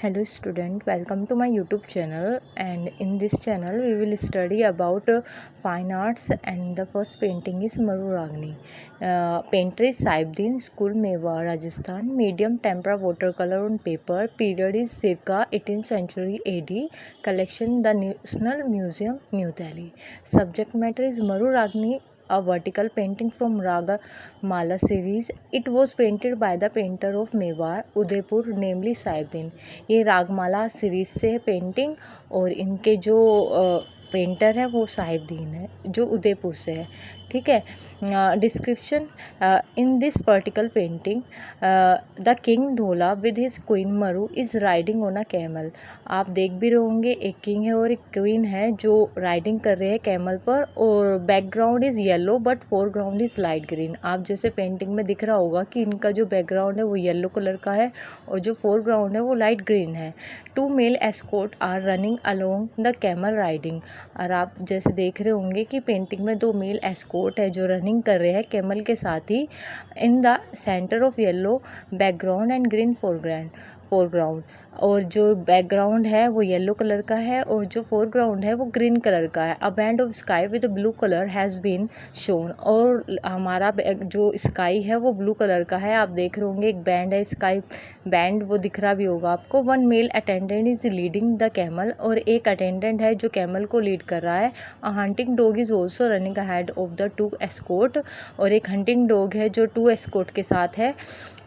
Hello student, welcome to my YouTube channel, and in this channel we will study about fine arts, and the first painting is Maruragni. Painter is Saibuddin, School Mewar, Rajasthan, medium tempera watercolor on paper, period is circa 18th century AD, collection the National Museum, New Delhi. Subject matter is Maruragni, a vertical painting from Raga Mala series. It was painted by the painter of Mewar, Udaipur, namely Saibuddin. ये Ragamala series से है painting, और इनके जो painter है वो साहिबदीन है जो उदयपुर से है। ठीक है। Description in this vertical painting the king Dhola with his queen Maru is riding on a camel. आप देख भी रहे होंगे, एक किंग है और एक क्वीन है जो राइडिंग कर रहे हैं कैमल पर, और background is yellow but foreground is light green. आप जैसे पेंटिंग में दिख रहा होगा कि इनका जो बैकग्राउंड है वो येलो कलर का है और जो फोरग्राउंड है वो लाइट ग्रीन है। Two male escort are running along the camel riding. और आप जैसे देख रहे होंगे कि पेंटिंग में दो मेल एस्कॉर्ट है जो रनिंग कर रहे हैं कैमल के साथ ही। In the centre of yellow background and green foreground, और जो बैकग्राउंड है वो येलो कलर का है और जो फोरग्राउंड है वो ग्रीन कलर का है। A band of sky with blue colour has been shown, और हमारा जो स्काई है वो ब्लू कलर का है। आप देख रहे होंगे एक बैंड है, स्काई बैंड वो दिख रहा भी होगा आपको। One male attendant is leading the camel, और एक अटेंडेंट है जो कैमल को लीड कर रहा है। अ hunting dog is also running ahead of the two escort, और एक हंटिंग डॉग है जो टू एस्कॉर्ट के साथ है।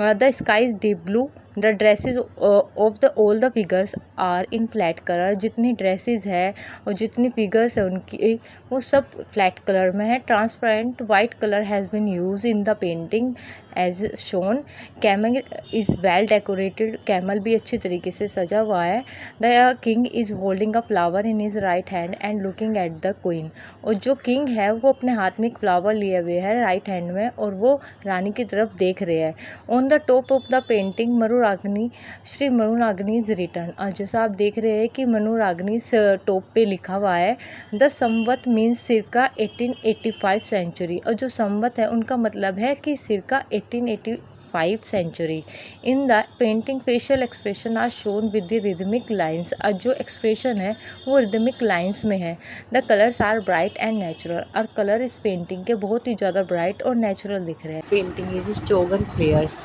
The sky is deep blue, the dresses of the all the figures are in flat colour. जितनी ड्रेसेस है और जितनी फिगर्स है उनकी वो सब फ्लैट कलर में है। Transparent white colour has been use in the painting as shown. Camel is well decorated, camel भी अच्छी तरीके से सजा हुआ है। The king is holding a flower in his right hand and looking at the queen, और जो king है वो अपने हाथ में एक फ्लावर लिए हुए है राइट हैंड में और वो रानी की तरफ देख रहे हैं। On the top of the painting Maruragini, Shri Maruragini is return. और जैसा आप देख रहे हैं कि मनुरागनी टॉप पे लिखा हुआ है। द संवत मीन्स सिरका 1885 सेंचुरी, और जो संवत है उनका मतलब है कि circa 1885 century. In the painting facial expression are shown with the rhythmic lines, और जो एक्सप्रेशन है वो रिदमिक लाइन्स में है। The colours are bright and natural, और कलर इस पेंटिंग के बहुत ही ज़्यादा ब्राइट और नेचुरल दिख रहे हैं। Painting is chaugan players.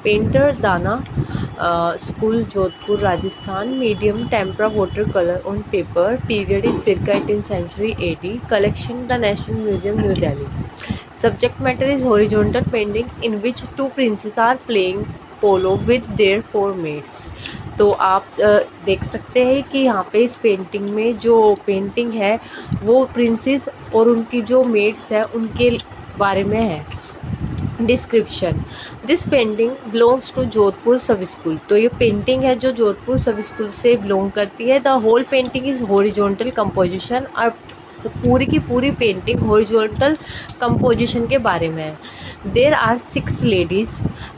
Painter Dana, school Jodhpur Rajasthan, medium tempera water colour on paper, period is circa 18th century AD, collection the National Museum, New Delhi. Subject matter is horizontal painting in which two princes are playing polo with their four mates. तो आप देख सकते हैं कि यहाँ पे इस painting में जो पेंटिंग है वो प्रिंसेस और उनकी जो मेट्स है उनके बारे में है। Description, this painting belongs to Jodhpur sub school. तो ये पेंटिंग है जो जोधपुर सब स्कूल से बिलोंग करती है। The whole painting is horizontal composition, और पूरी की पूरी पेंटिंग हॉरिजॉन्टल कंपोजिशन के बारे में है। देयर आर 6 लेडीज़,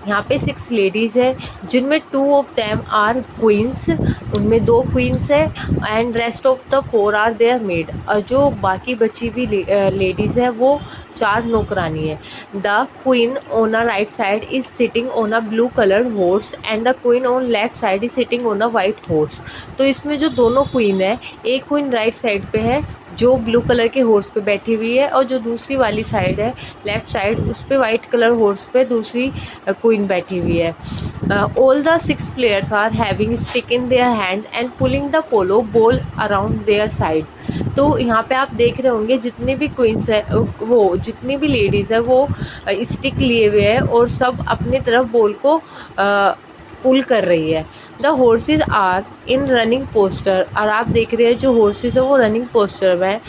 यहाँ पे 6 लेडीज़ है जिनमें 2 ऑफ देम आर क्वींस, उनमें 2 क्वींस है, and rest of the 4 are their maid, और जो बाकी बची हुई लेडीज़ है वो 4 नौकरानी है। The queen on a right side is sitting on a blue colour horse and the queen on left side is sitting on a white horse. तो इसमें जो दोनों क्वीन है, एक क्वीन राइट साइड पे है जो ब्लू कलर के हॉर्स पे बैठी हुई है, और जो दूसरी वाली साइड है लेफ्ट साइड उस पे वाइट कलर हॉर्स पे दूसरी क्वीन बैठी हुई है। All the 6 players are having stick in their hand and pulling the polo ball around their side. तो यहाँ पे आप देख रहे होंगे जितनी भी क्वींस है वो जितनी भी लेडीज़ है वो स्टिक लिए हुए है और सब अपनी तरफ बॉल को पुल कर रही है। The horses are in running posture, और आप देख रहे हैं जो हॉर्सेज है वो रनिंग पोस्टर में है।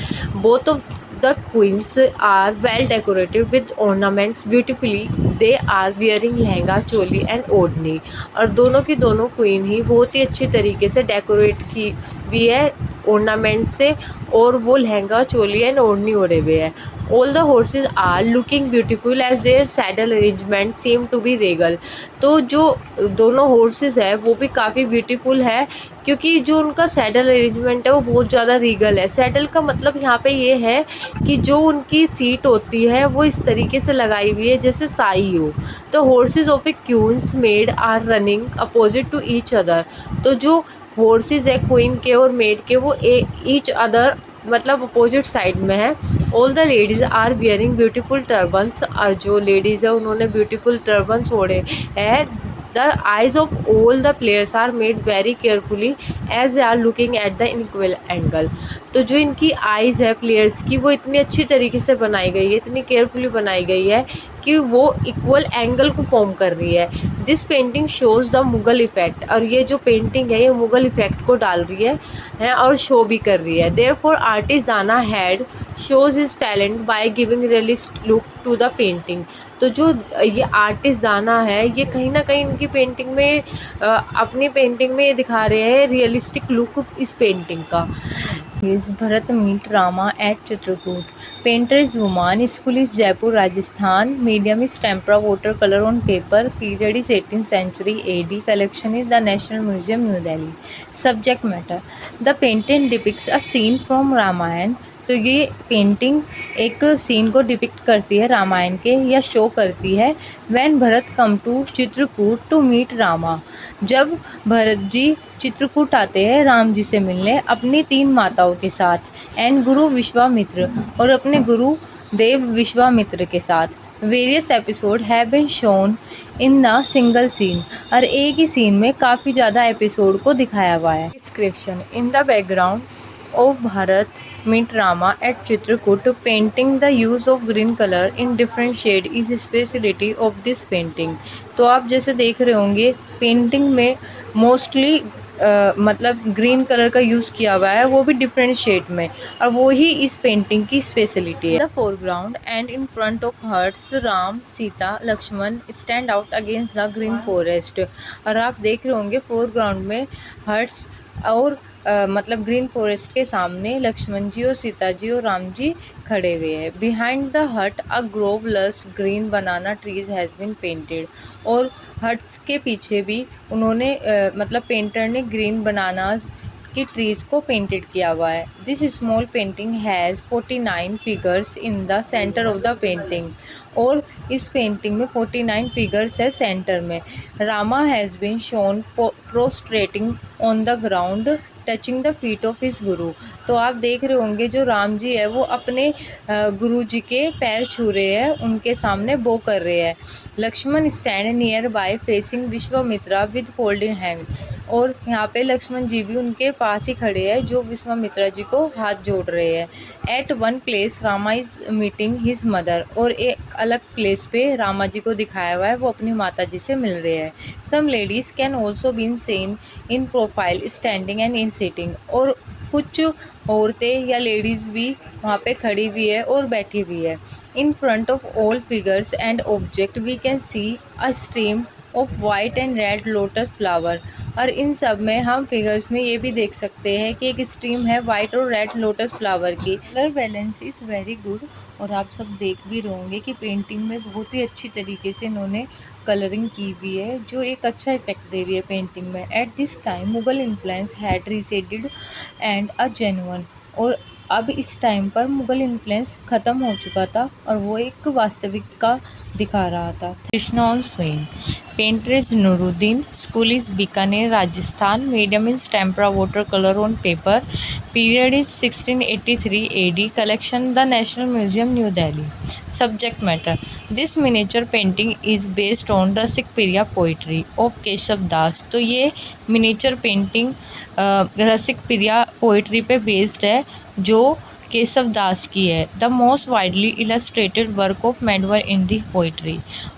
Both of the queens are well decorated with ornaments beautifully, they are wearing lehenga choli and odhni, और दोनों की दोनों क्वीन ही बहुत ही अच्छी तरीके से डेकोरेट की हुई है ऑर्नामेंट से, और वो लहंगा चोली एंड ओढ़नी ओढ़े हुए है। All the horses are looking beautiful as their saddle arrangement seem to be regal. तो जो दोनों horses है वो भी काफ़ी beautiful है, क्योंकि जो उनका सैडल अरेंजमेंट है वो बहुत ज़्यादा रीगल है। सैडल का मतलब यहाँ पे ये है कि जो उनकी सीट होती है वो इस तरीके से लगाई हुई है जैसे साई हो। तो horses of a queens maid are running opposite to each other. तो जो हॉर्सेज है क्वीन के और मेड के वो ईच अदर मतलब अपोजिट साइड में है। All the ladies are wearing beautiful turbans. जो लेडीज़ है उन्होंने ब्यूटीफुल टर्बन्स ओढ़े हैं। The eyes of all the players are made very carefully as they are looking at the equal angle. तो जो इनकी आइज़ है प्लेयर्स की वो इतनी अच्छी तरीके से बनाई गई है, इतनी केयरफुली बनाई गई है कि वो इक्वल एंगल को फॉर्म कर रही है। This painting shows the Mughal effect. और ये जो पेंटिंग है ये मुगल इफ़ेक्ट को डाल रही है और शो भी कर रही है। Therefore artist Dana had shows his talent by giving realist look to the painting. तो जो ये आर्टिस्ट दाना है ये कहीं ना कहीं इनकी पेंटिंग में अपनी पेंटिंग में ये दिखा रहे हैं रियलिस्टिक लुक इस पेंटिंग का। इस Bharat meet Rama at Chitrakoot. Painter is woman. School is Jaipur Rajasthan. Medium is tempera water colour on paper. Period is 18th century AD। Collection is the National Museum New Delhi. Subject matter the painting depicts a scene from Ramayan. तो ये painting एक scene को depict करती है रामायण के या show करती है। When Bharat come to Chitrakoot to meet Rama. जब भरत जी चित्रकूट आते हैं राम जी से मिलने अपनी 3 माताओं के साथ। एंड गुरु विश्वामित्र और अपने गुरु देव विश्वामित्र के साथ। Various episode have been shown in the single scene. और एक ही सीन में काफ़ी ज़्यादा एपिसोड को दिखाया हुआ है। Description in the background of Bharat meet Rama at Chitrakoot. Painting the use of green color in different shade is speciality of this painting. तो आप जैसे देख रहे होंगे पेंटिंग में मोस्टली मतलब ग्रीन कलर का यूज़ किया हुआ है, वो भी डिफरेंट शेड में, और वो ही इस पेंटिंग की स्पेशलिटी है। The foreground and in front of huts Ram Sita Lakshman stand out against the green forest. और आप देख रहे होंगे फोरग्राउंड में हर्ट्स और मतलब ग्रीन फॉरेस्ट के सामने लक्ष्मण जी और सीता जी और राम जी खड़े हुए हैं। Behind the hut a grove lush green banana trees has been painted. और हट्स के पीछे भी उन्होंने मतलब पेंटर ने ग्रीन बनानास की ट्रीज़ को पेंटेड किया हुआ है। This small painting has 49 figures in the centre of the painting. और इस पेंटिंग में 49 फिगर्स है सेंटर में। Rama has been shown prostrating on the ground touching the feet of his guru. तो आप देख रहे होंगे जो राम जी है वो अपने गुरु जी के पैर छू रहे हैं, उनके सामने बो कर रहे हैं। Lakshman stand near by facing Vishwamitra with folding hand. और यहाँ पे लक्ष्मण जी भी उनके पास ही खड़े हैं जो विश्वामित्रा जी को हाथ जोड़ रहे हैं। At one place Rama is meeting his mother. और एक अलग प्लेस पे रामा जी को दिखाया हुआ है वो अपनी माता जी से मिल रहे हैं। Some ladies can also been seen in profile standing and in sitting. और कुछ औरतें या लेडीज़ भी वहाँ पे खड़ी हुई है और बैठी हुई है। In front of all figures and object we can see a stream of white and red lotus flower. और इन सब में हम फिगर्स में ये भी देख सकते हैं कि एक स्ट्रीम है वाइट और रेड लोटस फ्लावर की। Colour balance is very good. और आप सब देख भी रहे होंगे कि पेंटिंग में बहुत ही अच्छी तरीके से इन्होंने कलरिंग की हुई है जो एक अच्छा इफेक्ट दे रही है पेंटिंग में। At this time Mughal influence had receded and a genuine. और अब इस टाइम पर मुगल इन्फ्लुएंस ख़त्म हो चुका था और वो एक वास्तविकता दिखा रहा था। Krishna on swing. Painter is Nuruddin. School is Bikaner Rajasthan. Medium is tempera water colour on paper. Period is 1683 AD। Collection the National Museum New Delhi. Subject matter this miniature painting is based on the Sikh period poetry of Keshav Das. तो ये miniature painting Rasik Priya poetry पे based है जो केशव दास की है। The most widely illustrated work of medieval in the poetry.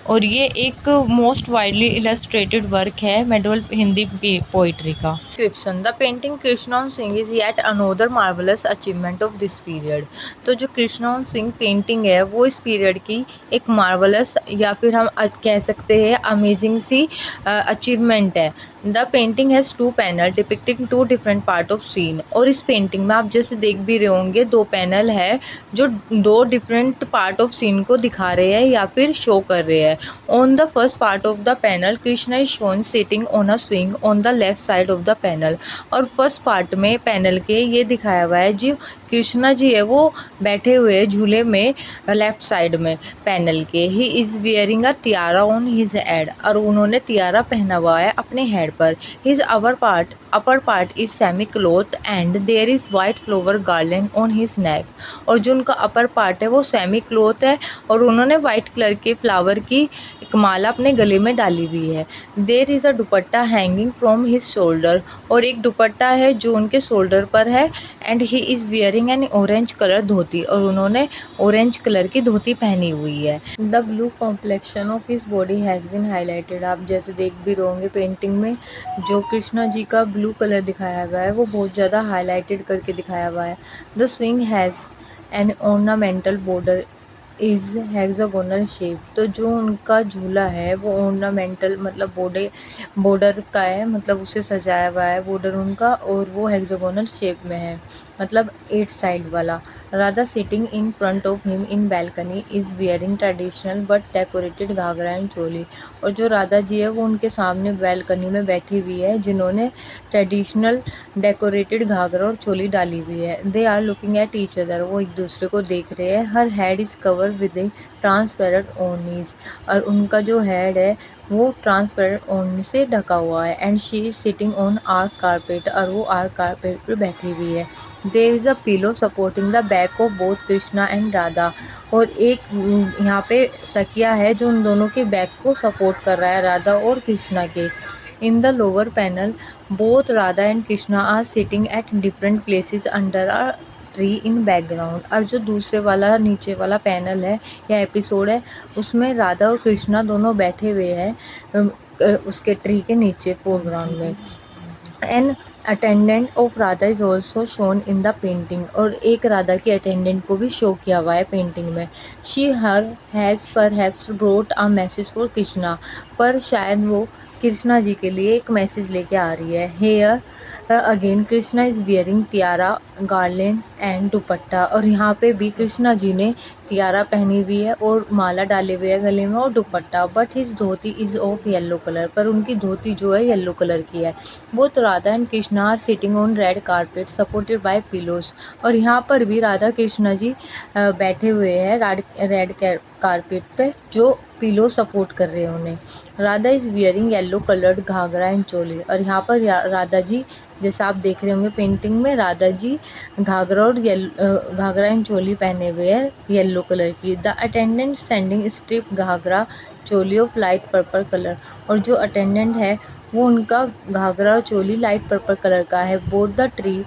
और ये एक मोस्ट वाइडली इलस्ट्रेटेड वर्क है मेडवल हिंदी पोइट्री का। Description the painting Krishna Singh is yet another marvellous achievement of this period. तो जो कृष्णा सिंह पेंटिंग है वो इस पीरियड की एक मार्वलस या फिर हम कह सकते हैं अमेजिंग सी अचीवमेंट है। The painting has two panel depicting two different part of scene. और इस पेंटिंग में आप जैसे देख भी रहे होंगे दो पैनल है जो दो डिफरेंट पार्ट ऑफ सीन को दिखा रहे हैं या फिर शो कर रहे हैं। On the first part of the panel Krishna is shown sitting on a swing on the left side of the panel. और फर्स्ट पार्ट में पैनल के ये दिखाया हुआ है जो कृष्णा जी है वो बैठे हुए झूले में लेफ्ट साइड में पैनल के। He is wearing a tiara on his head. और उन्होंने तियारा पहना हुआ है अपने हेड पर। His upper part is semi cloth and there is white flower garland on his neck. और जो उनका अपर पार्ट है वो सेमी क्लोथ है और उन्होंने वाइट कलर के फ्लावर की एक माला अपने गले में डाली हुई है। There is a dupatta hanging from his shoulder. और एक दुपट्टा है जो उनके शोल्डर पर है। And he is wearing an orange colour dhoti. और उन्होंने ऑरेंज कलर की धोती पहनी हुई है। The blue complexion of his body has been highlighted. आप जैसे देख भी रहोगे पेंटिंग में जो कृष्णा जी का ब्लू कलर दिखाया हुआ है वो बहुत ज़्यादा हाईलाइटेड करके दिखाया हुआ है। The swing has an ornamental border is hexagonal shape. तो जो उनका झूला है वो ऑर्नामेंटल मतलब बॉर्डर का है, मतलब उसे सजाया हुआ है बॉर्डर उनका, और वो हेक्सागोनल शेप में है, मतलब 8 साइड वाला। Radha sitting in front of him in balcony is wearing traditional but decorated ghagra and choli. और जो राधा जी है वो उनके सामने बैल्कनी में बैठी हुई है जिन्होंने ट्रेडिशनल डेकोरेटेड घाघरा और चोली डाली हुई है। They are looking at each other. वो एक दूसरे को देख रहे हैं। Her head is cover with a transparent ओनीज। और उनका जो हेड है वो ट्रांसपेरेंट ओढ़नी से ढका हुआ है। And she is sitting on arc carpet. और वो आर्क कारपेट पर बैठी हुई है। There is a pillow supporting the back of both Krishna and Radha. और एक यहाँ पे तकिया है जो उन दोनों के बैक को सपोर्ट कर रहा है, राधा और कृष्णा के। In the lower panel both Radha and Krishna are sitting at different places under a tree in background. और जो दूसरे वाला नीचे वाला पैनल है या एपिसोड है उसमें राधा और कृष्णा दोनों बैठे हुए हैं उसके ट्री के नीचे फोरग्राउंड में। An attendant of Radha is also shown in the painting. और एक राधा की अटेंडेंट को भी शो किया हुआ है पेंटिंग में। She her has perhaps brought a message for Krishna. पर शायद वो कृष्णा जी के लिए एक मैसेज लेके आ रही है। Here again Krishna is wearing Tiyara garland and दुपट्टा। और यहाँ पे भी कृष्णा जी ने तियारा पहनी हुई है और माला डाले हुए है गले में और dupatta. But his dhoti is of yellow colour. पर उनकी धोती जो है येलो कलर की है। Both Radha and Krishna are sitting on red carpet supported by pillows. और यहाँ पर भी राधा कृष्णा जी बैठे हुए हैं रेड कारपेट पे जो पिलो सपोर्ट कर रहे हैं उन्हें। Radha is wearing yellow coloured ghagra and choli. और यहाँ पर राधा जी जैसा आप देख रहे होंगे पेंटिंग में राधा जी घाघरा और घाघरा एंड चोली पहने हुए हैं येलो कलर की। The attendant sending strip ghagra choli of light purple colour. और जो अटेंडेंट है वो उनका घाघरा और चोली लाइट पर्पल कलर का है। Both the tree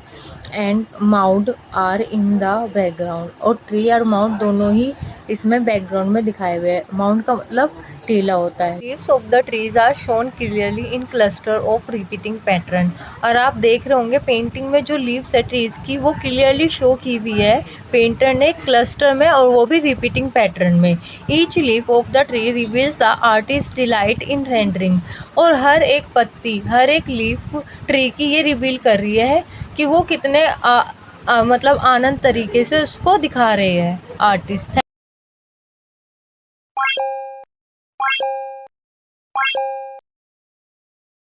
and mount are in the background. और ट्री और माउंट दोनों ही इसमें बैकग्राउंड में दिखाए हुए हैं। माउंट का मतलब टीला होता है। Leaves of the trees are shown clearly in cluster of repeating pattern. और आप देख रहे होंगे पेंटिंग में जो लीव्स है ट्रीज की वो क्लियरली शो की हुई है पेंटर ने क्लस्टर में और वो भी रिपीटिंग पैटर्न में। Each leaf of the tree reveals the artist delight in rendering. और हर एक पत्ती हर एक लीफ ट्री की ये रिवील कर रही है कि वो कितने मतलब आनंद तरीके से उसको दिखा रहे हैं आर्टिस्ट।